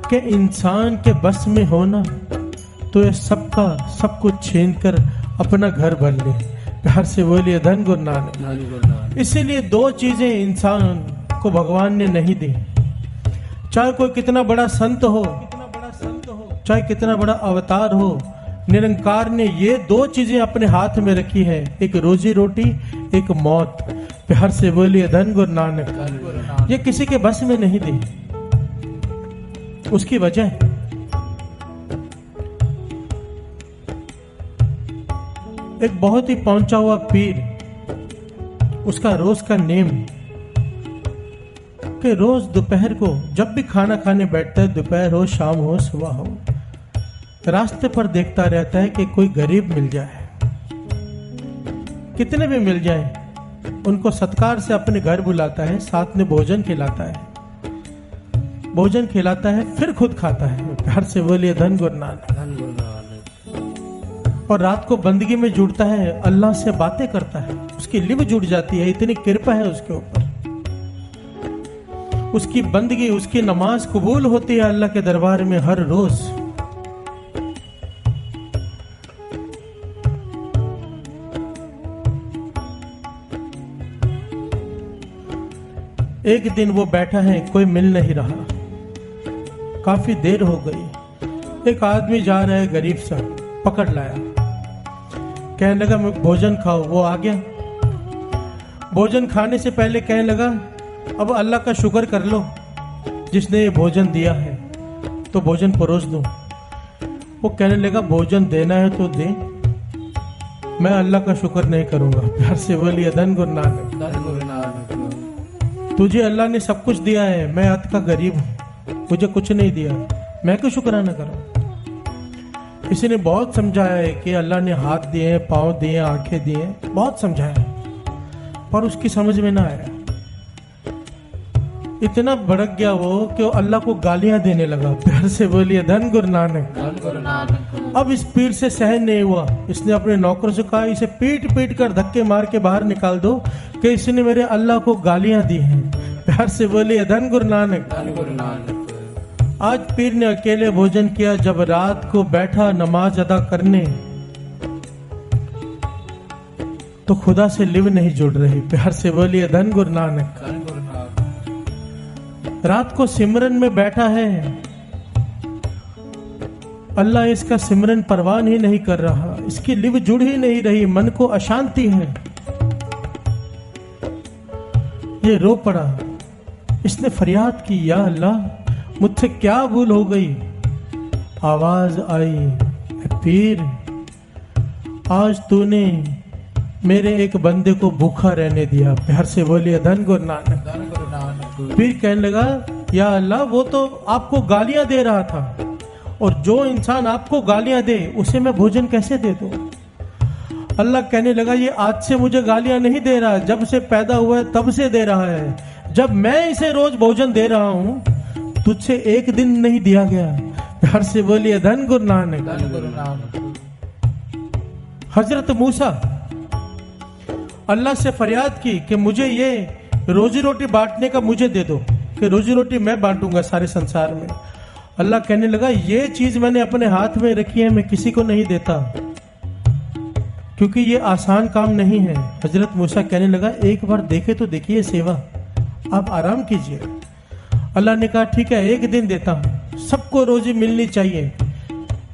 कि इंसान के बस में होना तो ये सबका सब कुछ छीन कर अपना घर भर ले। प्यार से बोलिए धन गुरु नानक। इसीलिए दो चीजें इंसान को भगवान ने नहीं दी, चाहे कोई कितना बड़ा संत हो, चाहे कितना बड़ा अवतार हो, निरंकार ने ये दो चीजें अपने हाथ में रखी है, एक रोजी रोटी, एक मौत। प्यार से बोलिए धन गुरु नानक। ये किसी के बस में नहीं दी। उसकी वजह एक बहुत ही पहुंचा हुआ पीर, उसका रोज का नेम कि रोज दोपहर को जब भी खाना खाने बैठता है, दोपहर हो, शाम हो, सुबह हो, रास्ते पर देखता रहता है कि कोई गरीब मिल जाए, कितने भी मिल जाए, उनको सत्कार से अपने घर बुलाता है, साथ में भोजन खिलाता है, भोजन खिलाता है, फिर खुद खाता है। प्यार से बोलिए धन गुरु नानक। और रात को बंदगी में जुड़ता है, अल्लाह से बातें करता है, उसकी लिव जुड़ जाती है, इतनी कृपा है उसके ऊपर। उसकी बंदगी, उसकी नमाज कबूल होती है अल्लाह के दरबार में हर रोज। एक दिन वो बैठा है, कोई मिल नहीं रहा, काफी देर हो गई। एक आदमी जा रहा है, गरीब सा, पकड़ लाया, कहने लगा मैं भोजन खाओ। वो आ गया, भोजन खाने से पहले कहने लगा अब अल्लाह का शुक्र कर लो जिसने ये भोजन दिया है, तो भोजन परोस दो। वो कहने लगा भोजन देना है तो दे, मैं अल्लाह का शुक्र नहीं करूंगा। प्यार से बोलिए धन गुरु नानक। तुझे अल्लाह ने सब कुछ दिया है, मैं अत का गरीब हूं, मुझे कुछ नहीं दिया, मैं क्यों शुक्राना करूं। किसी ने बहुत समझाया है कि अल्लाह ने हाथ दिए, पांव दिए, आंखें दिए, बहुत समझाया, पर उसकी समझ में ना आया। इतना भड़क गया वो कि वो अल्लाह को गालियां देने लगा। प्यार से बोलिए धन गुरु नानक। अब इस पीर से सहन नहीं हुआ, इसने अपने नौकर से कहा इसे पीट पीट कर धक्के मार के बाहर निकाल दो कि इसने मेरे अल्लाह को गालियां दी हैं। प्यार से बोलिए धन गुरु नानक। आज पीर ने अकेले भोजन किया, जब रात को बैठा नमाज अदा करने तो खुदा से लिव नहीं जुड़ रही। प्यार से बोलिए धन गुरु नानक। रात को सिमरन में बैठा है, अल्लाह इसका सिमरन परवान ही नहीं कर रहा, इसकी लिव जुड़ ही नहीं रही, मन को अशांति है। ये रो पड़ा, इसने फरियाद की, या अल्लाह मुझसे क्या भूल हो गई। आवाज आई, पीर आज तूने मेरे एक बंदे को भूखा रहने दिया। प्यार से बोलिए धन गुरु नानक। पीर कहने लगा या अल्लाह वो तो आपको गालियां दे रहा था, और जो इंसान आपको गालियां दे उसे मैं भोजन कैसे दे दूं। अल्लाह कहने लगा ये आज से मुझे गालियां नहीं दे रहा, जब से पैदा हुआ है तब से दे रहा है। जब मैं इसे रोज भोजन दे रहा हूं, तुझसे एक दिन नहीं दिया गया। प्यार से बोलिए धन गुरु नानक। हजरत मूसा अल्लाह से फरियाद की कि मुझे ये रोजी रोटी बांटने का मुझे दे दो, कि रोजी रोटी मैं बांटूंगा सारे संसार में। अल्लाह कहने लगा ये चीज मैंने अपने हाथ में रखी है, मैं किसी को नहीं देता, क्योंकि ये आसान काम नहीं है। हजरत मूसा कहने लगा एक बार देखे तो देखिए सेवा, आप आराम कीजिए। अल्लाह ने कहा ठीक है एक दिन देता हूं, सबको रोजी मिलनी चाहिए।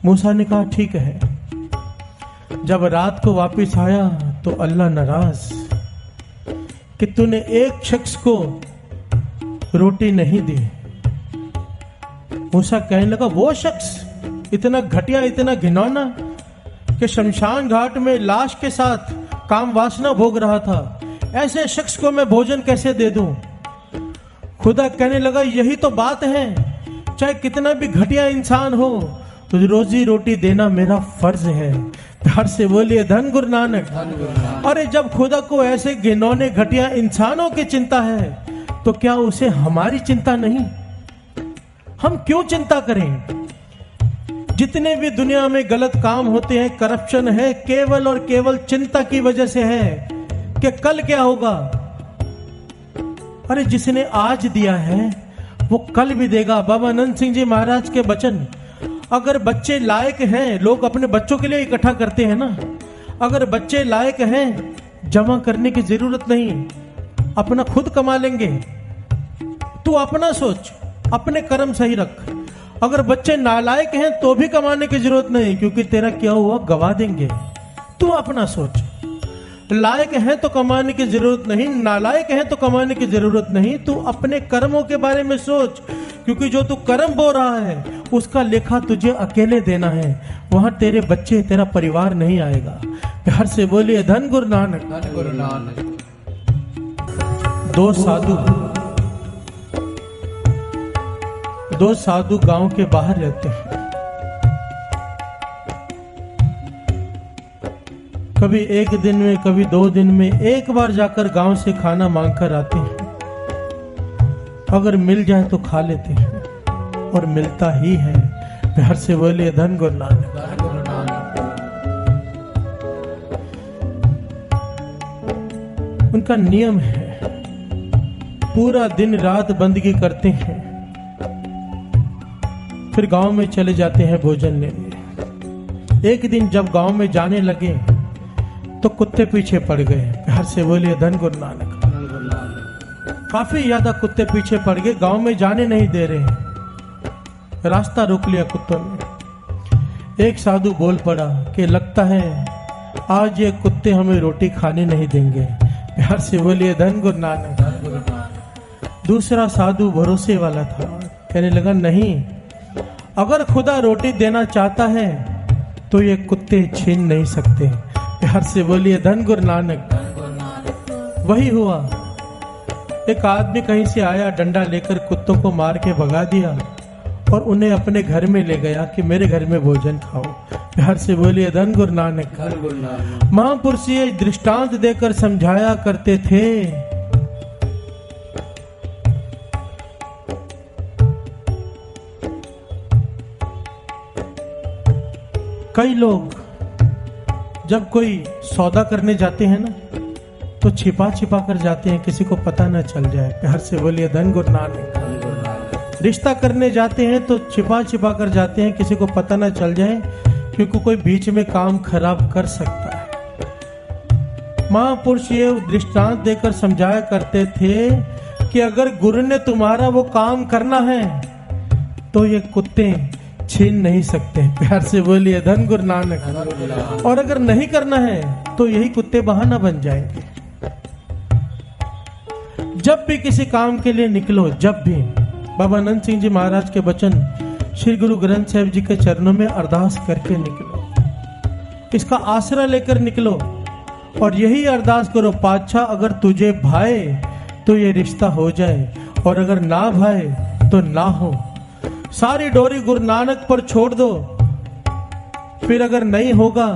मूसा ने कहा ठीक है। जब रात को वापस आया तो अल्लाह नाराज कि तूने एक शख्स को रोटी नहीं दी। मूसा कहने लगा वो शख्स इतना घटिया, इतना घिनौना कि शमशान घाट में लाश के साथ काम वासना भोग रहा था, ऐसे शख्स को मैं भोजन कैसे दे दूं। खुदा कहने लगा यही तो बात है, चाहे कितना भी घटिया इंसान हो तो रोजी रोटी देना मेरा फर्ज है। प्यार से बोलिए धन गुरु नानक। अरे जब खुदा को ऐसे घिनौने घटिया इंसानों की चिंता है तो क्या उसे हमारी चिंता नहीं? हम क्यों चिंता करें? जितने भी दुनिया में गलत काम होते हैं, करप्शन है, केवल और केवल चिंता की वजह से है कि कल क्या होगा। अरे जिसने आज दिया है वो कल भी देगा। बाबा अनंत सिंह जी महाराज के वचन, अगर बच्चे लायक हैं, लोग अपने बच्चों के लिए इकट्ठा करते हैं ना, अगर बच्चे लायक हैं जमा करने की जरूरत नहीं, अपना खुद कमा लेंगे। तू अपना सोच, अपने कर्म सही रख। अगर बच्चे नालायक हैं तो भी कमाने की जरूरत नहीं, क्योंकि तेरा क्या हुआ गवा देंगे। तू अपना सोच, लायक है तो कमाने की जरूरत नहीं, नालायक है तो कमाने की जरूरत नहीं। तू अपने कर्मों के बारे में सोच, क्योंकि जो तू कर्म बो रहा है उसका लेखा तुझे अकेले देना है। वहां तेरे बच्चे, तेरा परिवार नहीं आएगा। प्यार से बोलिए धन गुरु नानक। धन गुरु नानक। दो साधु गांव के बाहर रहते हैं। कभी एक दिन में, कभी 2 दिन में एक बार जाकर गांव से खाना मांग कर आते हैं। अगर मिल जाए तो खा लेते हैं, और मिलता ही है। प्यार से बोलिए धन गुरु नानक। धन गुरु नानक। उनका नियम है, पूरा दिन रात बंदगी करते हैं, फिर गांव में चले जाते हैं भोजन लेने। एक दिन जब गांव में जाने लगे तो कुत्ते पीछे पड़ गए। प्यार से बोलिए धन गुरु नानक। काफी ज्यादा कुत्ते पीछे पड़ गए, गांव में जाने नहीं दे रहे हैं। रास्ता रोक लिया कुत्तों ने। एक साधु बोल पड़ा कि लगता है आज ये कुत्ते हमें रोटी खाने नहीं देंगे। प्यार से बोलिए धन गुरु नानक। दूसरा साधु भरोसे वाला था, कहने लगा नहीं, अगर खुदा रोटी देना चाहता है तो ये कुत्ते छीन नहीं सकते। प्यार से बोलिए धन गुरु नानक। वही हुआ। एक आदमी कहीं से आया, डंडा लेकर कुत्तों को मार के भगा दिया और उन्हें अपने घर में ले गया कि मेरे घर में भोजन खाओ। प्यार से बोलिए धन गुरु नानक। महापुरुष ये दृष्टांत देकर समझाया करते थे। कई लोग जब कोई सौदा करने जाते हैं ना तो छिपा छिपा कर जाते हैं, किसी को पता ना चल जाए। प्यार से बोलिए धन गुरु नानक। रिश्ता करने जाते हैं तो छिपा छिपा कर जाते हैं, किसी को पता ना चल जाए, क्योंकि कोई बीच में काम खराब कर सकता है। महापुरुष ये दृष्टांत देकर समझाया करते थे कि अगर गुरु ने तुम्हारा वो काम करना है तो ये कुत्ते छीन नहीं सकते। प्यार से बोलिए धन गुरु नानक। और अगर नहीं करना है तो यही कुत्ते बहाना बन जाएंगे। जब भी किसी काम के लिए निकलो, जब भी, बाबा अनंत सिंह जी महाराज के वचन, श्री गुरु ग्रंथ साहिब जी के चरणों में अरदास करके निकलो, इसका आसरा लेकर निकलो और यही अरदास करो, पातशाह अगर तुझे भाए तो ये रिश्ता हो जाए, और अगर ना भाए तो ना हो। सारी डोरी गुरु नानक पर छोड़ दो, फिर अगर नहीं होगा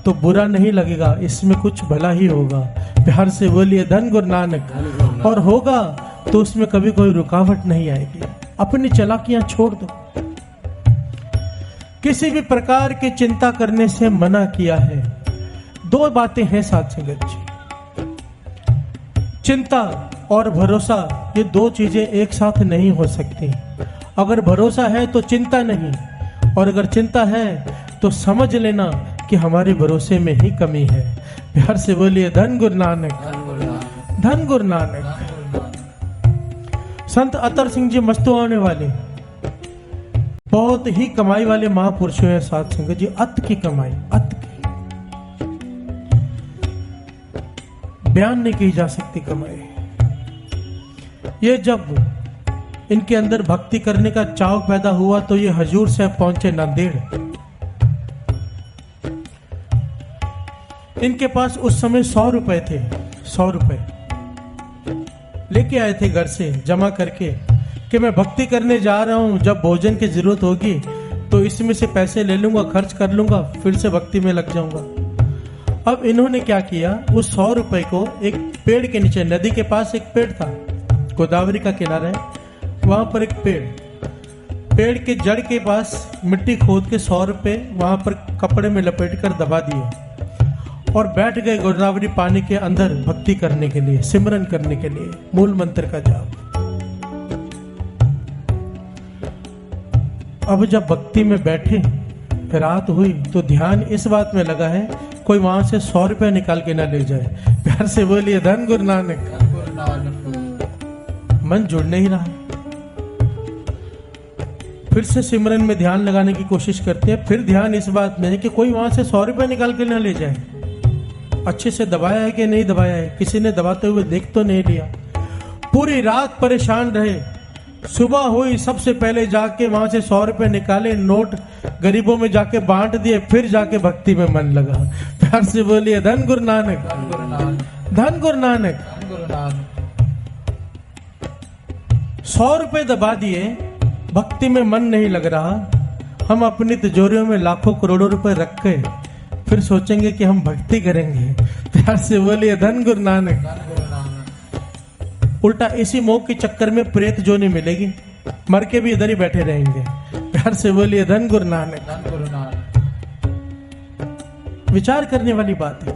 तो बुरा नहीं लगेगा, इसमें कुछ भला ही होगा। प्यार से बोलिए धन गुरु नानक। और होगा तो उसमें कभी कोई रुकावट नहीं आएगी। अपनी चालाकियां छोड़ दो। किसी भी प्रकार की चिंता करने से मना किया है। 2 बातें हैं साथ संगत जी, चिंता और भरोसा, ये 2 चीजें एक साथ नहीं हो सकती। अगर भरोसा है तो चिंता नहीं, और अगर चिंता है तो समझ लेना कि हमारे भरोसे में ही कमी है। प्यार से बोलिए धन गुरु नानक। धन गुरु नानक। संत अतर सिंह जी मस्तुआने वाले, बहुत ही कमाई वाले महापुरुषों हैं साथ संगत जी। अत की कमाई, अत की, बयान नहीं की जा सकती कमाई। ये जब इनके अंदर भक्ति करने का चाव पैदा हुआ तो ये हजूर साहब पहुंचे नांदेड़। इनके पास उस समय 100 रुपए थे। 100 रुपए लेके आए थे घर से जमा करके कि मैं भक्ति करने जा रहा हूं, जब भोजन की जरूरत होगी तो इसमें से पैसे ले लूंगा, खर्च कर लूंगा, फिर से भक्ति में लग जाऊंगा। अब इन्होंने क्या किया, उस 100 रुपए को एक पेड़ के नीचे, नदी के पास एक पेड़ था, गोदावरी का किनारा है, वहां पर एक पेड़ के जड़ के पास मिट्टी खोद के 100 रुपए वहां पर कपड़े में लपेट कर दबा दिए और बैठ गए गोदावरी पानी के अंदर भक्ति करने के लिए, सिमरन करने के लिए, मूल मंत्र का जाप। अब जब भक्ति में बैठे, रात हुई, तो ध्यान इस बात में लगा है कोई वहां से 100 रुपया निकाल के ना ले जाए। प्यार से बोलिए धन गुरु नानक। गुरु नानक। मन जुड़ नहीं रहा। फिर से सिमरन में ध्यान लगाने की कोशिश करते हैं। फिर ध्यान इस बात में है कि कोई वहां से 100 रुपया निकाल के ना ले जाए। अच्छे से दबाया है कि नहीं दबाया है, किसी ने दबाते हुए देख तो नहीं लिया। पूरी रात परेशान रहे। सुबह हुई, सबसे पहले जाके वहां से 100 रुपए निकाले, नोट गरीबों में जाके बांट दिए। फिर जाके भक्ति में मन लगा। प्यार से बोलिए धन गुरु नानक। गुरु नानक। धन गुरु नानक। गुरु नानक। 100 रुपए दबा दिए, भक्ति में मन नहीं लग रहा। हम अपनी तिजोरियों में लाखों करोड़ों रुपए रख गए, फिर सोचेंगे कि हम भक्ति करेंगे। प्यार से बोलिए धन गुरु नानक। गुरु नानक। उल्टा इसी मोह के चक्कर में प्रेत जो नहीं मिलेगी, मर के भी इधर ही बैठे रहेंगे। प्यार से बोलिए धन गुरु नानक। गुरु नानक। विचार करने वाली बात है।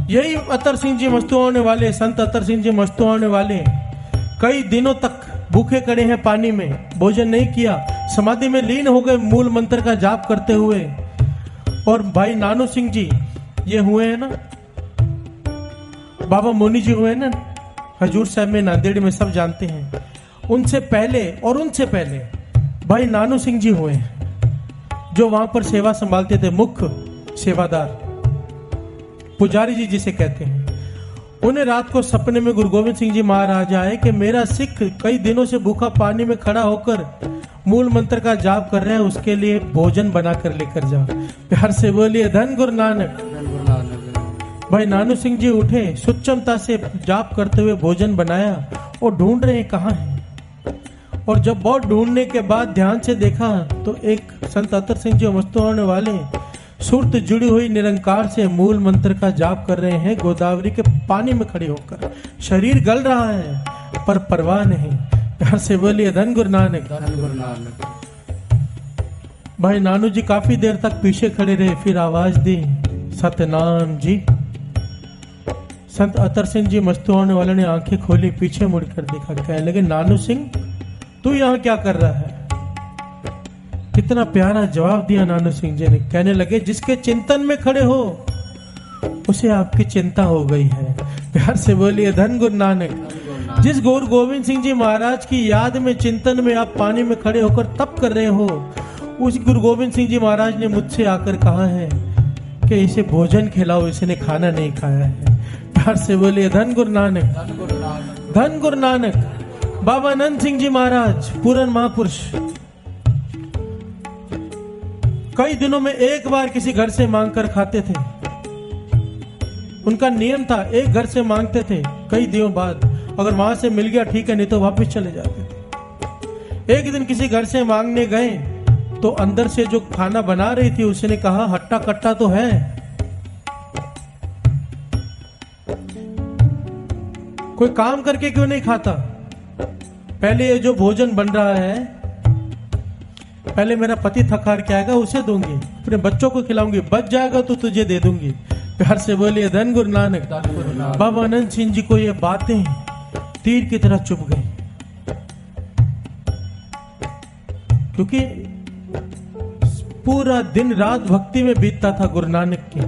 यही अतर सिंह जी मस्तुआने वाले, संत अतर सिंह जी मस्तुआने वाले कई दिनों तक भूखे खड़े हैं, पानी में भोजन नहीं किया, समाधि में लीन हो गए मूल मंत्र का जाप करते हुए। और भाई नानू सिंह जी ये हुए हैं ना, बाबा मोनी जी हुए ना हजूर साहब में, नांदेड़ में, सब जानते हैं। उनसे पहले और उनसे पहले भाई नानू सिंह जी हुए हैं, जो वहां पर सेवा संभालते थे, मुख्य सेवादार, पुजारी जी जिसे कहते हैं। उन्हें रात को सपने में गुरु गोविंद सिंह जी महाराज आए कि मेरा सिख कई दिनों से भूखा पानी में खड़ा होकर मूल मंत्र का जाप कर रहे हैं, उसके लिए भोजन बना कर लेकर जाओ। प्यार से बोलिए धन गुरु नानक। गुरु नानक। भाई नानू सिंह जी उठे, सुचमता से जाप करते हुए भोजन बनाया और ढूंढ रहे कहाँ है। और जब बहुत ढूंढने के बाद ध्यान से देखा तो एक संत अतर सिंह जी मस्तुआने वाले सुरत जुड़ी हुई निरंकार से मूल मंत्र का जाप कर रहे हैं, गोदावरी के पानी में खड़े होकर। शरीर गल रहा है पर परवाह नहीं। प्यार से बोलिए धन गुरु नानक। गुरु नानक। भाई नानू जी काफी देर तक पीछे खड़े रहे, फिर आवाज दी सतनाम जी। संत अतर सिंह जी मस्तुआने वाले ने आंखें खोली, पीछे मुड़कर देखा, कहने लगे नानू सिंह तू यहाँ क्या कर रहा है। कितना प्यारा जवाब दिया नानू सिंह जी ने। कहने लगे जिसके चिंतन में खड़े हो उसे आपकी चिंता हो गई है। प्यार से बोलिए धन गुरु नानक। जिस गुरु गोविंद सिंह जी महाराज की याद में, चिंतन में आप पानी में खड़े होकर तप कर रहे हो, उस गुरु गोविंद सिंह जी महाराज ने मुझसे आकर कहा है कि इसे भोजन खिलाओ, इसने खाना नहीं खाया है। प्यार से बोलिए धन गुरु नानक। गुरु नानक। धन गुरु नानक। बाबा नंद सिंह जी महाराज पूरन महापुरुष कई दिनों में एक बार किसी घर से मांगकर खाते थे। उनका नियम था, एक घर से मांगते थे, कई दिनों बाद अगर वहां से मिल गया ठीक है, नहीं तो वापस चले जाते थे। एक दिन किसी घर से मांगने गए तो अंदर से जो खाना बना रही थी उसने कहा हट्टा कट्टा तो है, कोई काम करके क्यों नहीं खाता। पहले ये जो भोजन बन रहा है, पहले मेरा पति थक हार के आएगा उसे दूंगी, अपने बच्चों को खिलाऊंगी, बच जाएगा तो तुझे दे दूंगी। प्यार से बोलिए धन गुरु नानक। बाबा आनंद सिंह जी को ये बातें तीर की तरह चुभ गई, क्योंकि पूरा दिन रात भक्ति में बीतता था गुरु नानक की।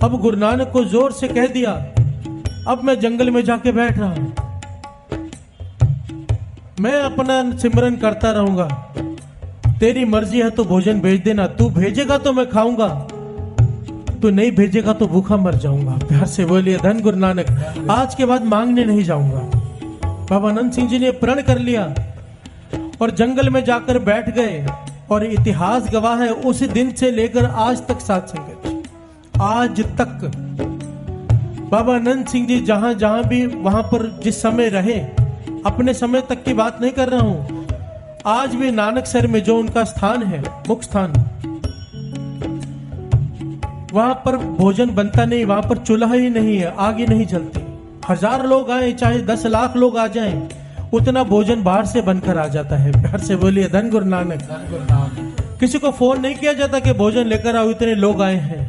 अब गुरु नानक को जोर से कह दिया अब मैं जंगल में जाके बैठ रहा हूं, मैं अपना सिमरन करता रहूंगा, तेरी मर्जी है तो भोजन भेज देना, तू भेजेगा तो मैं खाऊंगा, तू नहीं भेजेगा तो भूखा मर जाऊंगा। प्यार से बोलिए धन गुरु नानक। आज के बाद मांगने नहीं जाऊंगा। बाबा आनंद सिंह जी ने प्रण कर लिया और जंगल में जाकर बैठ गए। और इतिहास गवाह है उस दिन से लेकर आज तक साध संगत, आज तक बाबा आनंद सिंह जी जहां जहां भी वहां पर जिस समय रहे, अपने समय तक की बात नहीं कर रहा हूं, आज भी नानकसर में जो उनका स्थान है, मुख्य स्थान, वहां पर भोजन बनता नहीं, वहां पर चूल्हा ही नहीं है, आग ही नहीं जलती। 1000 लोग आए चाहे 10 लाख लोग आ जाएं, उतना भोजन बाहर से बनकर आ जाता है। प्यार से बोलिए धन गुरु नानक। किसी को फोन नहीं किया जाता कि भोजन लेकर आओ, इतने लोग आए हैं।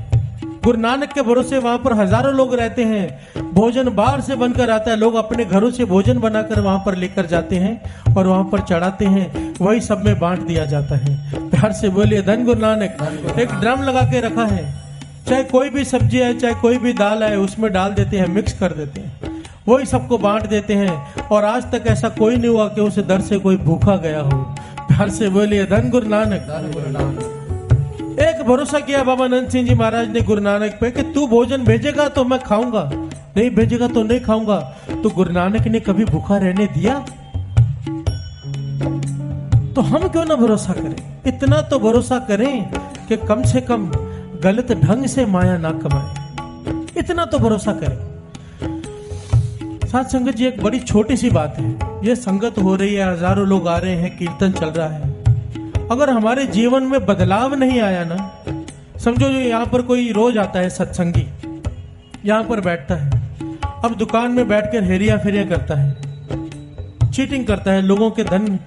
गुरु नानक के भरोसे वहां पर हजारों लोग रहते हैं। भोजन बाहर से बनकर आता है, लोग अपने घरों से भोजन बनाकर वहां पर लेकर जाते हैं और वहां पर चढ़ाते हैं, वही सब में बांट दिया जाता है। प्यार से बोलिए धन गुरु नानक। एक ड्रम लगा के रखा है, चाहे कोई भी सब्जी है, चाहे कोई भी दाल है, उसमें डाल देते हैं, मिक्स कर देते हैं, वही सबको बांट देते हैं। और आज तक ऐसा कोई नहीं हुआ कि उस दर से कोई भूखा गया हो। प्यार से बोलिए धन गुरु नानक। धन गुरु नानक। एक भरोसा किया बाबा नंद सिंह जी महाराज ने गुरु नानक पे कि तू भोजन भेजेगा तो मैं खाऊंगा, नहीं भेजेगा तो नहीं खाऊंगा। तो गुरु नानक ने कभी भूखा रहने दिया? तो हम क्यों ना भरोसा करें? इतना तो भरोसा करें कि कम से कम गलत ढंग से माया ना कमाए, इतना तो भरोसा करें। साथ संगत जी, एक बड़ी छोटी सी बात है, ये संगत हो रही है, हजारों लोग आ रहे हैं, कीर्तन चल रहा है, अगर हमारे जीवन में बदलाव नहीं आया ना, समझो जो यहाँ पर कोई रोज आता है सत्संगी, यहाँ पर बैठता है, अब दुकान में बैठकर हेरिया फेरिया करता है, चीटिंग करता है, लोगों के धन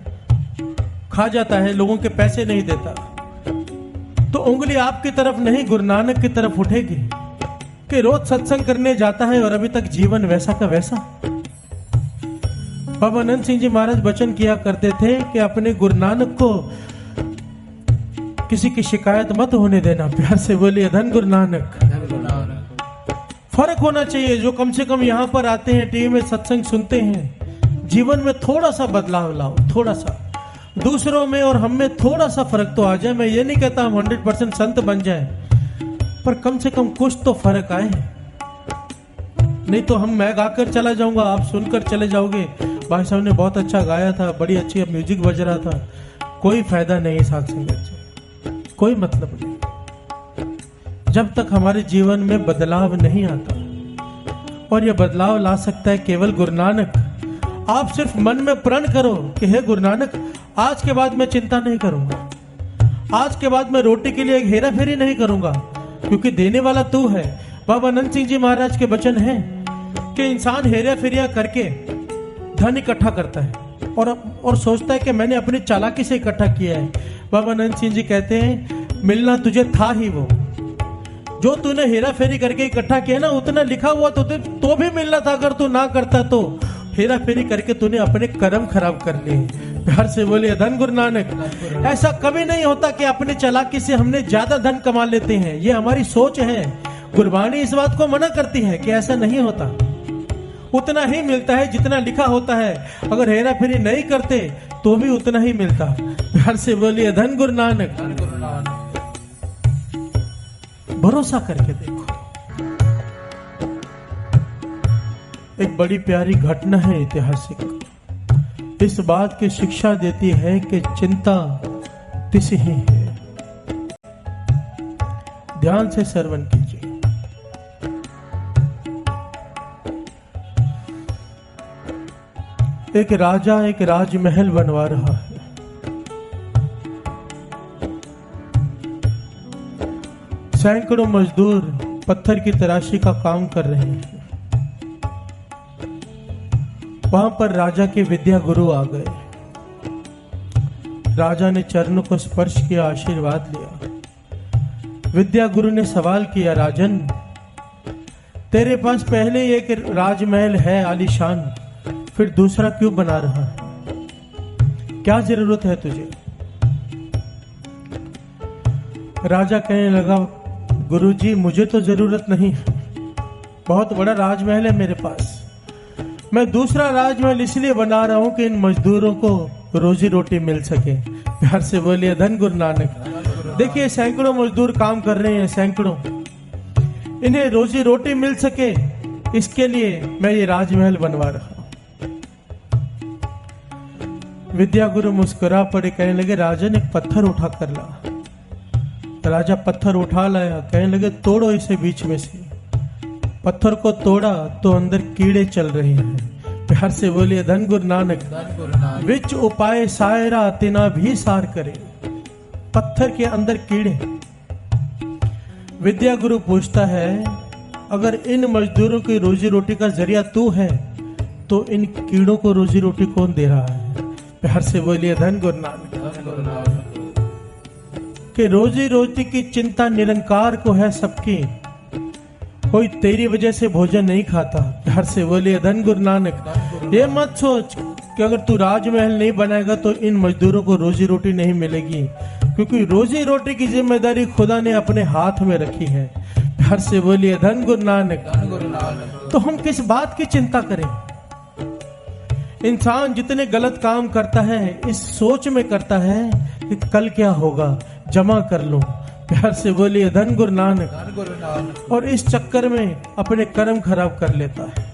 खा जाता है, लोगों के पैसे नहीं देता, तो उंगली आपकी तरफ नहीं गुरु नानक की तरफ उठेगी कि रोज सत्संग करने जाता है और अभी तक जीवन वैसा का वैसा। बाबा नंद सिंह जी महाराज वचन किया करते थे कि अपने गुरु नानक को किसी की शिकायत मत होने देना। प्यार से बोलिए धन गुरु नानक। फर्क होना चाहिए, जो कम से कम यहाँ पर आते हैं, टीवी में सत्संग सुनते हैं, जीवन में थोड़ा सा बदलाव लाओ, थोड़ा सा दूसरों में और हम में थोड़ा सा फर्क तो आ जाए। मैं ये नहीं कहता हम 100% संत बन जाएं, पर कम से कम कुछ तो फर्क आए। नहीं तो हम मैं गाकर चला जाऊंगा, आप सुनकर चले जाओगे, भाई साहब ने बहुत अच्छा गाया था, बड़ी अच्छी म्यूजिक बज रहा था, कोई फायदा नहीं। साथ संगत से कोई मतलब नहीं जब तक हमारे जीवन में बदलाव नहीं आता। और यह बदलाव ला सकता है केवल गुरु नानक। आप सिर्फ मन में प्रण करो कि हे गुरु नानक, आज के बाद मैं चिंता नहीं करूंगा, आज के बाद मैं रोटी के लिए एक हेरा फेरी नहीं करूंगा, क्योंकि देने वाला तू है। बाबा नंद सिंह जी महाराज के वचन है कि इंसान हेरा फेरिया करके धन इकट्ठा करता है और सोचता है कि मैंने अपनी चालाकी से इकट्ठा किया है। बाबा नंद सिंह जी कहते हैं, मिलना तुझे था ही वो जो तूने हेरा फेरी करके इकट्ठा किया ना, उतना लिखा हुआ तो भी मिलना था। अगर तू ना करता तो हेरा फेरी करके तूने अपने कर्म खराब कर लिए। प्यार से बोलिए धन गुरु नानक। ऐसा कभी नहीं होता कि अपनी चालाकी से हमने ज्यादा धन कमा लेते हैं, ये हमारी सोच है। गुरबाणी इस बात को मना करती है कि ऐसा नहीं होता, उतना ही मिलता है जितना लिखा होता है। अगर हेरा फेरी नहीं करते तो भी उतना ही मिलता। प्यार से बोलिए धन गुरु नानक। भरोसा करके देखो। एक बड़ी प्यारी घटना है ऐतिहासिक, इस बात की शिक्षा देती है कि चिंता तिस ही है। ध्यान से श्रवण कीजिए। एक राजा एक राजमहल बनवा रहा है। सैकड़ों मजदूर पत्थर की तराशी का काम कर रहे हैं। वहां पर राजा के विद्या गुरु आ गए। राजा ने चरणों को स्पर्श किया, आशीर्वाद लिया। विद्या गुरु ने सवाल किया, राजन तेरे पास पहले एक राजमहल है आलीशान, फिर दूसरा क्यों बना रहा है? क्या जरूरत है तुझे? राजा कहने लगा, गुरुजी मुझे तो जरूरत नहीं, बहुत बड़ा राजमहल है मेरे पास। मैं दूसरा राजमहल इसलिए बना रहा हूं कि इन मजदूरों को रोजी रोटी मिल सके। प्यार से बोलिए धन गुरु नानक। देखिए सैकड़ों मजदूर काम कर रहे हैं, सैकड़ों, इन्हें रोजी रोटी मिल सके इसके लिए मैं ये राजमहल बनवा रहा हूं। विद्या गुरु मुस्कुरा पड़े, कहने लगे, राजन एक पत्थर उठा कर ला। राजा पत्थर उठा लाया, कहने लगे, तोड़ो इसे बीच में से। पत्थर को तोड़ा तो अंदर कीड़े चल रहे हैं। प्यार से बोलिए धन गुरु नानक। विच उपाय सायरा तिना भी सार करे। पत्थर के अंदर कीड़े। विद्या गुरु पूछता है, अगर इन मजदूरों की रोजी रोटी का जरिया तू है तो इन कीड़ों को रोजी रोटी कौन दे रहा है? प्यार से बोलिए धन गुरु नानक। कि रोजी रोटी की चिंता निरंकार को है सबकी, कोई तेरी वजह से भोजन नहीं खाता। प्यार से बोलिए धन गुरु नानक। ये मत सोच कि अगर तू राजमहल नहीं बनाएगा तो इन मजदूरों को रोजी रोटी नहीं मिलेगी, क्योंकि रोजी रोटी की जिम्मेदारी खुदा ने अपने हाथ में रखी है। प्यार से बोलिए धन गुरु नानक। तो हम किस बात की चिंता करें? इंसान जितने गलत काम करता है इस सोच में करता है कि कल क्या होगा, जमा कर लूं। प्यार से बोलिए धन गुरु नानक। और इस चक्कर में अपने कर्म खराब कर लेता है।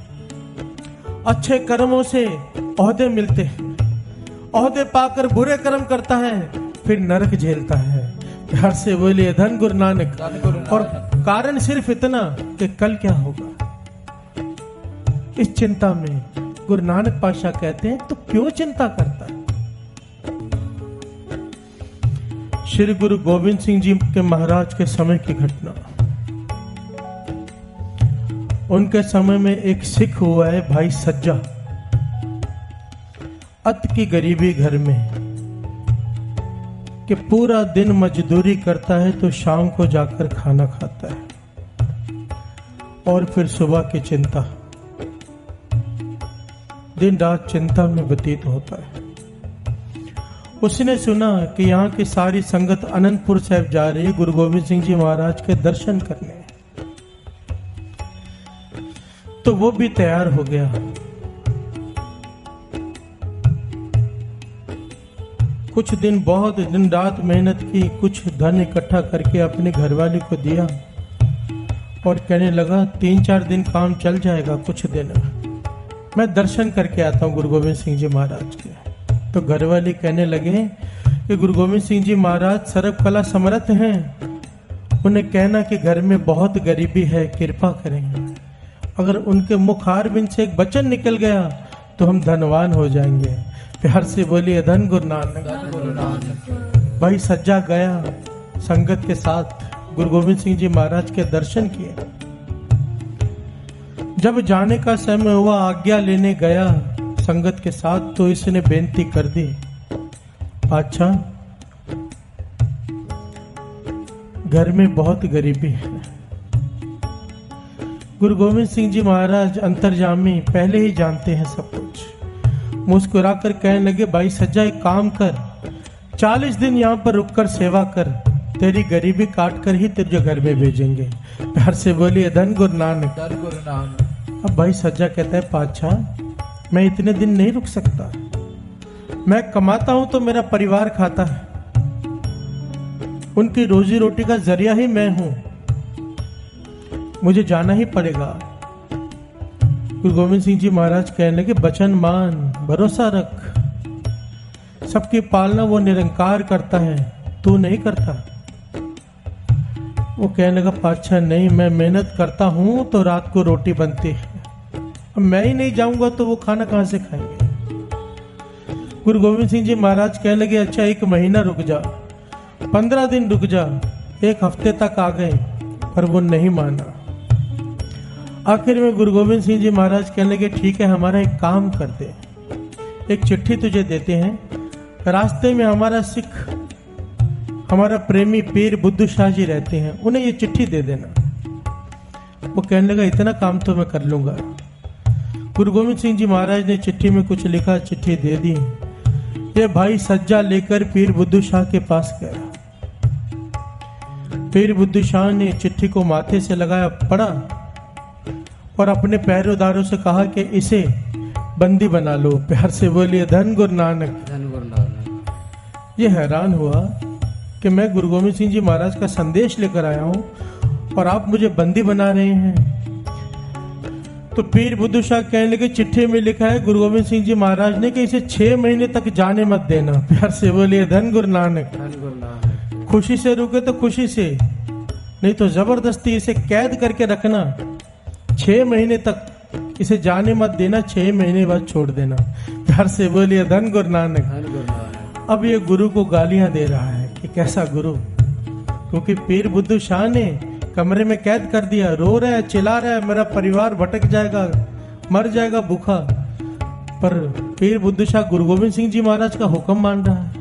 अच्छे कर्मों से ओहदे मिलते हैं, ओहदे पाकर बुरे कर्म करता है, फिर नरक झेलता है। प्यार से बोलिए धन गुरु नानक। और कारण सिर्फ इतना कि कल क्या होगा। इस चिंता में गुरु नानक पातशाह कहते हैं तो क्यों चिंता करता है? श्री गुरु गोविंद सिंह जी के महाराज के समय की घटना। उनके समय में एक सिख हुआ है भाई सज्जा, अत की गरीबी घर में, कि पूरा दिन मजदूरी करता है तो शाम को जाकर खाना खाता है और फिर सुबह की चिंता, दिन रात चिंता में व्यतीत होता है। उसने सुना कि यहाँ की सारी संगत अनंतपुर साहिब जा रही है गुरु गोविंद सिंह जी महाराज के दर्शन करने, तो वो भी तैयार हो गया। कुछ दिन बहुत दिन रात मेहनत की, कुछ धन इकट्ठा करके अपने घरवाली को दिया और कहने लगा 3-4 दिन काम चल जाएगा, कुछ दिन मैं दर्शन करके आता हूँ गुरु गोविंद सिंह जी महाराज के। तो घरवाली कहने लगे कि गुरु गोविंद सिंह जी महाराज सर्वकला समर्थ हैं, उन्हें कहना कि घर में बहुत गरीबी है, कृपा करेंगे। अगर उनके मुखारबिंद से एक वचन निकल गया तो हम धनवान हो जाएंगे। प्यार से बोलिए धन गुरु नानक। भाई सज्जा गया संगत के साथ गुरु गोविंद सिंह जी महाराज के दर्शन किए। जब जाने का समय हुआ, आज्ञा लेने गया संगत के साथ, तो इसने बेनती कर दी, अच्छा घर में बहुत गरीबी है। गुरु गोविंद सिंह जी महाराज अंतर्यामी पहले ही जानते हैं सब कुछ। मुस्कुराकर कहने लगे, भाई सज्जा एक काम कर, 40 दिन यहाँ पर रुककर सेवा कर, तेरी गरीबी काट कर ही तेरे घर में भेजेंगे। प्यार से बोलिए धन गुरु नानक। अब भाई सज्जा कहता है, पातशाह मैं इतने दिन नहीं रुक सकता, मैं कमाता हूं तो मेरा परिवार खाता है, उनकी रोजी रोटी का जरिया ही मैं हूं, मुझे जाना ही पड़ेगा। गुरु गोविंद सिंह जी महाराज कहने लगे, वचन मान, भरोसा रख, सबकी पालना वो निरंकार करता है, तू नहीं करता। वो कहने लगा, पातशाह नहीं, मैं मेहनत करता हूं तो रात को रोटी बनती है, अब मैं ही नहीं जाऊंगा तो वो खाना कहां से खाएंगे। गुरु गोविंद सिंह जी महाराज कहने लगे, अच्छा 1 महीना रुक जा, 15 दिन रुक जा, 1 हफ्ते तक आ गए, पर वो नहीं माना। आखिर में गुरु गोविंद सिंह जी महाराज कहने लगे, ठीक है हमारा एक काम कर दे, एक चिट्ठी तुझे देते हैं, रास्ते में हमारा सिख, हमारा प्रेमी पीर बुद्धू शाह जी रहते हैं, उन्हें ये चिट्ठी दे देना। वो कहने लगा, इतना काम तो मैं कर लूंगा। गुरु गोविंद सिंह जी महाराज ने चिट्ठी में कुछ लिखा, चिट्ठी दे दी। ये भाई सज्जा लेकर पीर बुद्धू शाह के पास गया। पीर बुद्धू शाह ने चिट्ठी को माथे से लगाया, पढ़ा और अपने पैरोदारों से कहा कि इसे बंदी बना लो। प्यार से बोलिए धन गुरु नानक। ये हैरान हुआ कि मैं गुरु गोविंद सिंह जी महाराज का संदेश लेकर आया हूं और आप मुझे बंदी बना रहे हैं। तो पीर बुद्धू शाह कहने लगे, चिट्ठी में लिखा है गुरु गोविंद सिंह जी महाराज ने कि इसे 6 महीने तक जाने मत देना। प्यार से बोलिए धन गुरु नानक। खुशी से रुके तो खुशी से, नहीं तो जबरदस्ती इसे कैद करके रखना, 6 महीने तक इसे जाने मत देना, 6 महीने बाद छोड़ देना। प्यार से बोलिए धन गुरु नानक। अब ये गुरु को गालियां दे रहा है कि कैसा गुरु, क्योंकि पीर बुद्धू शाह ने कमरे में कैद कर दिया, रो रहा है, चिल्ला रहा है, मेरा परिवार भटक जाएगा, मर जाएगा भूखा। पर पीर बुद्धू शाह गुरु गोविंद सिंह जी महाराज का हुक्म मान रहा है।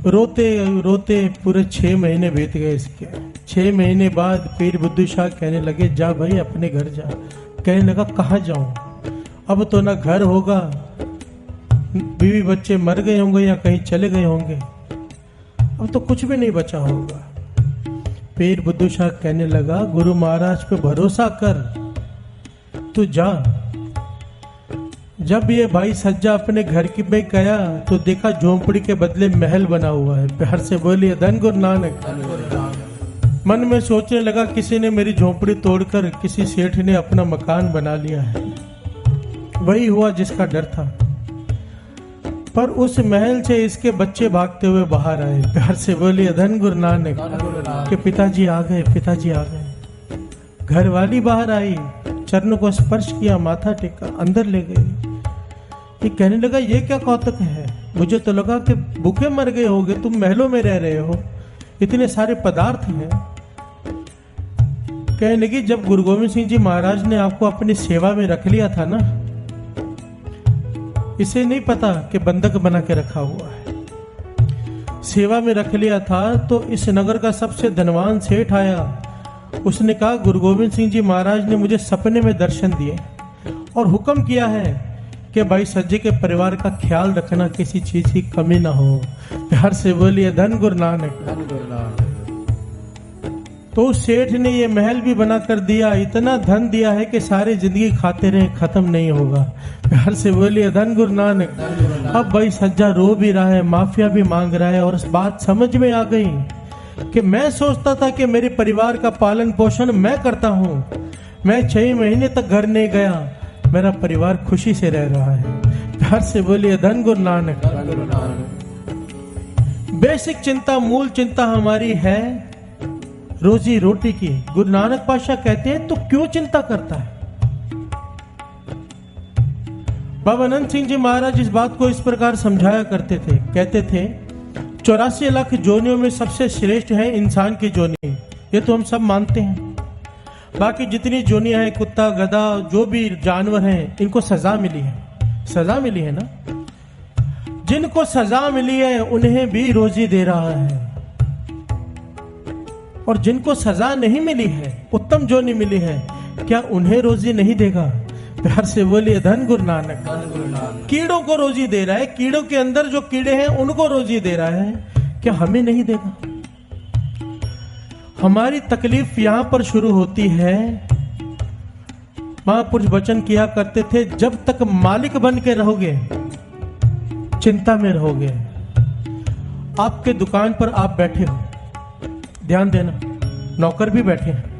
रोते रोते पूरे 6 महीने बीत गए इसके। 6 महीने बाद पीर बुद्धू शाह कहने लगे जा भाई अपने घर जा। कहने लगा कहाँ जाऊं, अब तो ना घर होगा, बीवी बच्चे मर गए होंगे या कहीं चले गए होंगे, अब तो कुछ भी नहीं बचा होगा। पीर बुद्धू शाह कहने लगा गुरु महाराज पे भरोसा कर, तू जा। जब ये भाई सज्जा अपने घर की में गया तो देखा झोंपड़ी के बदले महल बना हुआ है। प्यार से बोलिए धन गुरु नानक। मन में सोचने लगा किसी ने मेरी झोंपड़ी तोड़कर किसी सेठ ने अपना मकान बना लिया है। वही हुआ जिसका डर था। पर उस महल से इसके बच्चे भागते हुए बाहर आए। प्यार से बोलिए धन गुरु नानक के पिताजी आ गए, पिताजी आ गए। घरवाली बाहर आई, चरणों को स्पर्श किया, माथा टेका, अंदर ले गई। ये कहने लगा ये क्या कौतुक है, मुझे तो लगा कि भूखे मर गए होगे, तुम महलों में रह रहे हो, इतने सारे पदार्थ हैं। कहने लगी जब गुरु गोविंद सिंह जी महाराज ने आपको अपनी सेवा में रख लिया था ना, इसे नहीं पता कि बंधक बना के रखा हुआ है। सेवा में रख लिया था तो इस नगर का सबसे धनवान सेठ आया। उसने कहा गुरु गोविंद सिंह जी महाराज ने मुझे सपने में दर्शन दिए और हुक्म किया है कि भाई सज्जे के परिवार का ख्याल रखना, किसी चीज की कमी ना हो। प्यार से बोलिए धन गुरु नानक। तो उस सेठ ने ये महल भी बना कर दिया, इतना धन दिया है कि सारी जिंदगी खाते रहे, खत्म नहीं होगा। प्यार से बोलिए धन गुरु नानक। अब भाई सज्जा रो भी रहा है, माफिया भी मांग रहा है और उस बात समझ में आ गई कि मैं सोचता था कि मेरे परिवार का पालन पोषण मैं करता हूं, मैं 6 महीने तक घर नहीं गया, मेरा परिवार खुशी से रह रहा है। प्यार से बोलिए धन गुरु नानक। बेसिक चिंता, मूल चिंता हमारी है रोजी रोटी की। गुरु नानक पातशाह कहते हैं तो क्यों चिंता करता है। बाबा अनंत सिंह जी महाराज इस बात को इस प्रकार समझाया करते थे, कहते थे 84 लाख जोनियों में सबसे श्रेष्ठ है इंसान की जोनी। ये तो हम सब मानते हैं। बाकी जितनी जोनियां हैं, कुत्ता गधा जो भी जानवर हैं, इनको सजा मिली है, सजा मिली है ना। जिनको सजा मिली है उन्हें भी रोजी दे रहा है, और जिनको सजा नहीं मिली है, उत्तम जोनी मिली है, क्या उन्हें रोजी नहीं देगा। प्यार से बोलिए धन गुरु नानक। कीड़ों को रोजी दे रहा है, कीड़ों के अंदर जो कीड़े हैं उनको रोजी दे रहा है, क्या हमें नहीं देगा। हमारी तकलीफ यहां पर शुरू होती है। महापुरुष वचन किया करते थे जब तक मालिक बन के रहोगे चिंता में रहोगे। आपके दुकान पर आप बैठे हो, ध्यान देना, नौकर भी बैठे हैं।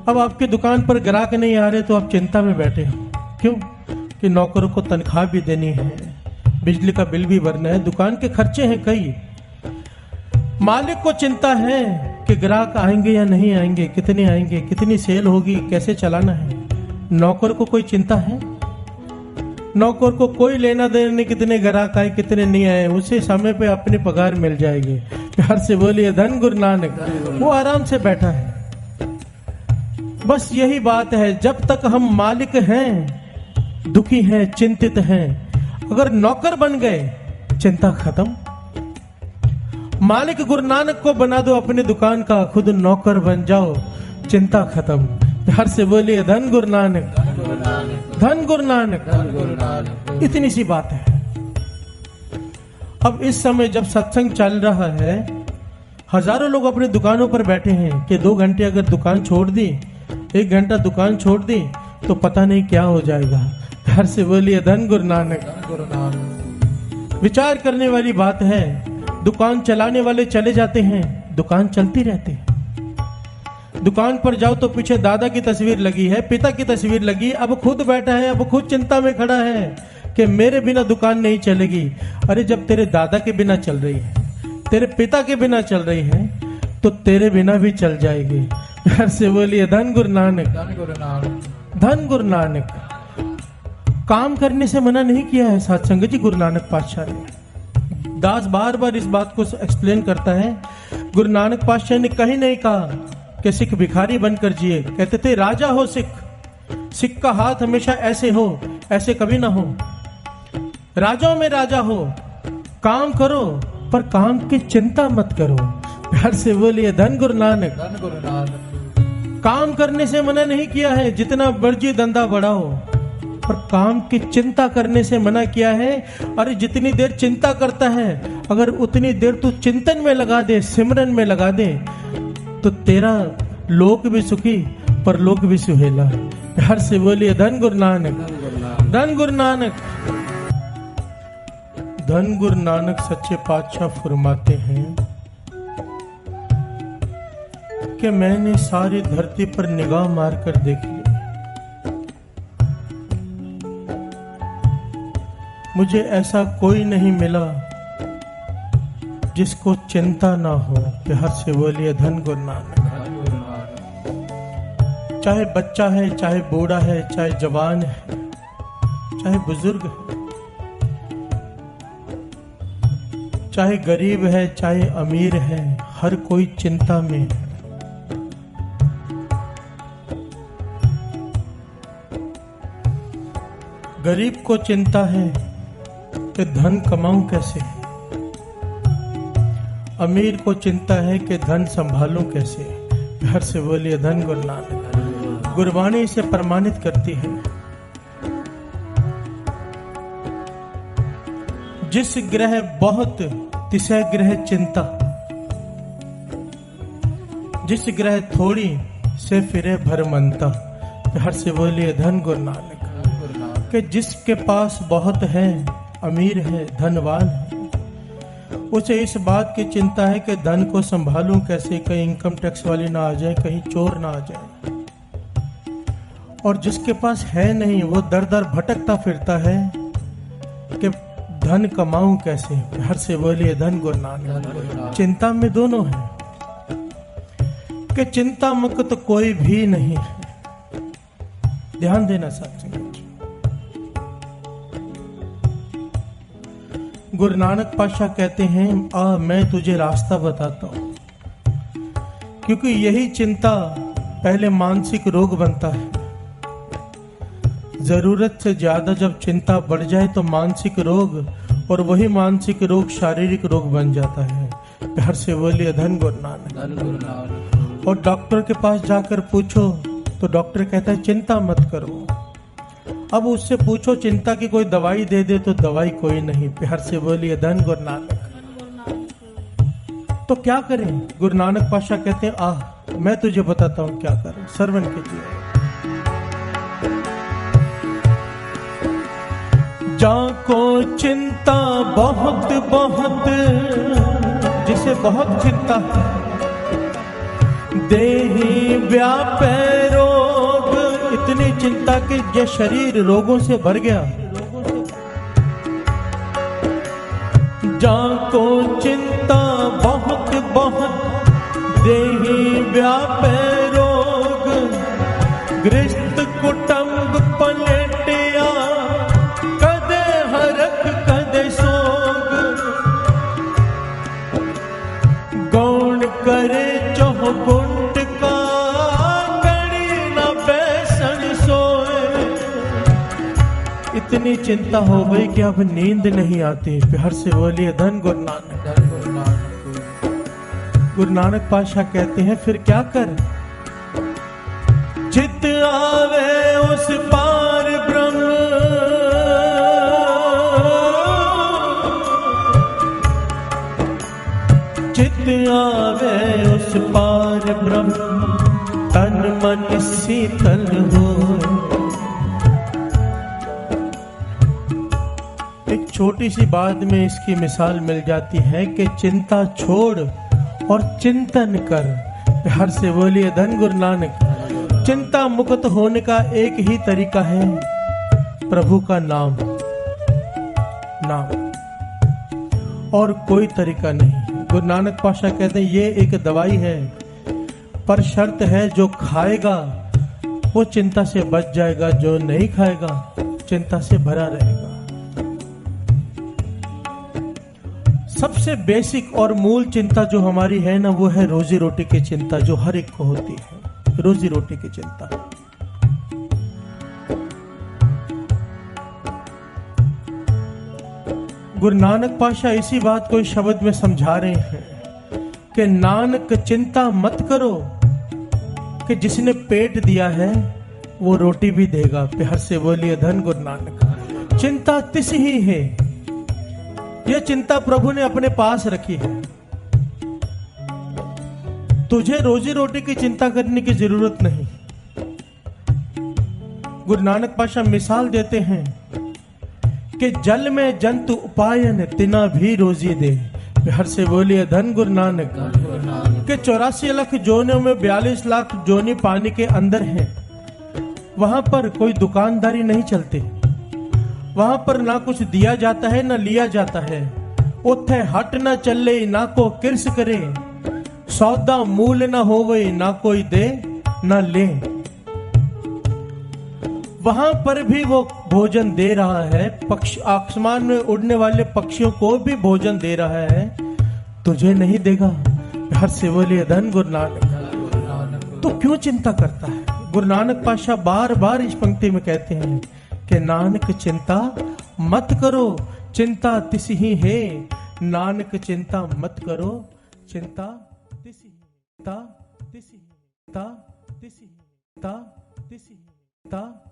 अब आपके दुकान पर ग्राहक नहीं आ रहे तो आप चिंता में बैठे हो। क्यों? कि नौकरों को तनख्वाह भी देनी है, बिजली का बिल भी भरना है, दुकान के खर्चे हैं कई। मालिक को चिंता है कि ग्राहक आएंगे या नहीं आएंगे, कितने आएंगे, कितनी सेल होगी, कैसे चलाना है। नौकर को कोई चिंता है? नौकर को कोई लेना देना नहीं, कितने ग्राहक आए कितने नहीं आए, उसे समय पे अपनी पगार मिल जाएगी। प्यार से बोलिए धन गुरु नानक। वो आराम से बैठा है। बस यही बात है, जब तक हम मालिक हैं, दुखी हैं, चिंतित हैं, अगर नौकर बन गए चिंता खत्म। मालिक गुरु नानक को बना दो अपनी दुकान का, खुद नौकर बन जाओ, चिंता खत्म। प्यार से बोलिए धन गुरु नानक, धन गुरु नानक। इतनी सी बात है। अब इस समय जब सत्संग चल रहा है, हजारों लोग अपनी दुकानों पर बैठे हैं कि 2 घंटे अगर दुकान छोड़ दी, 1 घंटा दुकान छोड़ दी तो पता नहीं क्या हो जाएगा। प्यार से बोलिए धन गुरु नानक। विचार करने वाली बात है। दुकान चलाने वाले चले जाते हैं, दुकान चलती रहती है। दुकान पर जाओ तो पीछे दादा की तस्वीर लगी है, पिता की तस्वीर लगी, अब खुद बैठा है, अब खुद चिंता में खड़ा है कि मेरे बिना दुकान नहीं चलेगी। अरे जब तेरे दादा के बिना चल रही है, तेरे पिता के बिना चल रही है, तो तेरे बिना भी चल जाएगी। प्यार से बोलिए धन गुरु नानक, धन गुरु नानक। काम करने से मना नहीं किया है सत्संग जी गुरु नानक पातशाह ने। दास बार बार इस बात को एक्सप्लेन करता है। गुरु नानक पातशाह ने कहीं नहीं कहा कि सिख भिखारी बनकर जिए। कहते थे राजा हो सिख, सिख का हाथ हमेशा ऐसे हो, ऐसे कभी ना हो। राजाओं में राजा हो, काम करो, पर काम की चिंता मत करो। प्यार से बोलिए धन गुरु नानक। धन गुरु नानक। काम करने से मना नहीं किया है, जितना मर्जी धंधा बढ़ाओ, पर काम की चिंता करने से मना किया है। अरे जितनी देर चिंता करता है, अगर उतनी देर तू चिंतन में लगा दे, सिमरन में लगा दे, तो तेरा लोक भी सुखी पर लोक भी सुहेला। प्यार से बोलिए धन गुरु नानक। धन गुरु नानक। धन गुरु नानक सच्चे पातशाह फरमाते हैं कि मैंने सारी धरती पर निगाह मारकर देख ली, मुझे ऐसा कोई नहीं मिला जिसको चिंता ना हो। प्यार से बोलिए धन गुरु नानक। चाहे बच्चा है, चाहे बूढ़ा है, चाहे जवान है, चाहे बुजुर्ग है, चाहे गरीब है, चाहे अमीर है, हर कोई चिंता में है। गरीब को चिंता है कि धन कमाऊं कैसे, अमीर को चिंता है कि धन संभालूं कैसे। घर से बोलिए धन गुरु नानक। गुरबाणी से प्रमाणित करती है, जिस ग्रह बहुत तिसै ग्रह चिंता, जिस ग्रह थोड़ी से फिरे भरमंता। घर से बोलिए धन गुरु नानक। कि जिसके पास बहुत है, अमीर है, धनवान है, उसे इस बात की चिंता है कि धन को संभालूं कैसे, कहीं इनकम टैक्स वाली ना आ जाए, कहीं चोर ना आ जाए। और जिसके पास है नहीं, वो दर दर भटकता फिरता है कि धन कमाऊं कैसे। हर से बोलिए धन गुरु नानक। चिंता में दोनों है कि चिंता मुक्त कोई भी नहीं है। ध्यान देना साथ। गुरु नानक पातशाह कहते हैं, आ मैं तुझे रास्ता बताता हूं, क्योंकि यही चिंता पहले मानसिक रोग बनता है। जरूरत से ज्यादा जब चिंता बढ़ जाए तो मानसिक रोग, और वही मानसिक रोग शारीरिक रोग बन जाता है। प्यार से बोलिए धन गुरु नानक। और डॉक्टर के पास जाकर पूछो तो डॉक्टर कहता है चिंता मत करो। अब उससे पूछो चिंता की कोई दवाई दे दे, तो दवाई कोई नहीं। प्यार से बोलिए धन गुरु नानक। तो क्या करें? गुरु नानक पातशाह कहते हैं, आ मैं तुझे बताता हूं क्या करें। श्रवण कीजिए। जाको चिंता बहुत बहुत, जिसे बहुत चिंता है, देहि व्यापै रोग, इतनी चिंता कि ये शरीर रोगों से भर गया। जाको चिंता बहुत बहुत, देहि व्यापै रोग, गृहस्थ कुटुंब पलटिया, कदे हरख कदे सोग, गौण करे चौगुंट का, कड़ी न बैसन सोए। इतनी चिंता हो गई कि अब नींद नहीं आती। प्यार से बोलिए धन गुरु नानक। गुरु नानक पातशाह कहते हैं, फिर क्या कर? चित आवे उस पार ब्रह्म, चित आवे उस पार ब्रह्म, तन मन शीतल हो। एक छोटी सी बात में इसकी मिसाल मिल जाती है कि चिंता छोड़ और चिंतन कर। प्यार से बोलिए धन गुरु नानक। चिंता मुक्त होने का एक ही तरीका है, प्रभु का नाम, और कोई तरीका नहीं। गुरु नानक पातशाह कहते हैं ये एक दवाई है, पर शर्त है जो खाएगा वो चिंता से बच जाएगा, जो नहीं खाएगा चिंता से भरा रहेगा। सबसे बेसिक और मूल चिंता जो हमारी है ना, वो है रोजी रोटी की चिंता, जो हर एक को होती है। रोजी रोटी की चिंता। गुरु नानक पातशाह इसी बात को इस शब्द में समझा रहे हैं कि नानक चिंता मत करो कि जिसने पेट दिया है वो रोटी भी देगा। प्यार से बोलिए धन गुरु नानक। चिंता तिस ही है, यह चिंता प्रभु ने अपने पास रखी है। तुझे रोजी रोटी की चिंता करने की जरूरत नहीं। गुरु नानक पातशाह मिसाल देते हैं कि जल में जंतु उपायन तिना भी रोजी दे। हर से बोलिए धन गुरु नानक। के 84 लाख जोनियों में 42 लाख जोनी पानी के अंदर हैं। वहां पर कोई दुकानदारी नहीं चलती, वहां पर ना कुछ दिया जाता है ना लिया जाता है। उथे हट ना चले ना को किरस करे, सौदा मूल ना होवे ना कोई दे ना ले। वहां पर भी वो भोजन दे रहा है, पक्षी आसमान में उड़ने वाले पक्षियों को भी भोजन दे रहा है, तुझे नहीं देगा। हर से बोलिए धन गुरु नानक। तो क्यों चिंता करता है? गुरु नानक पातशाह बार बार इस पंक्ति में कहते हैं कि नानक चिंता मत करो, चिंता तिस ही है। नानक चिंता मत करो, चिंता तिस ही, चिंता तिस ही, चिंता तिस ही, चिंता तिस ही, चिंता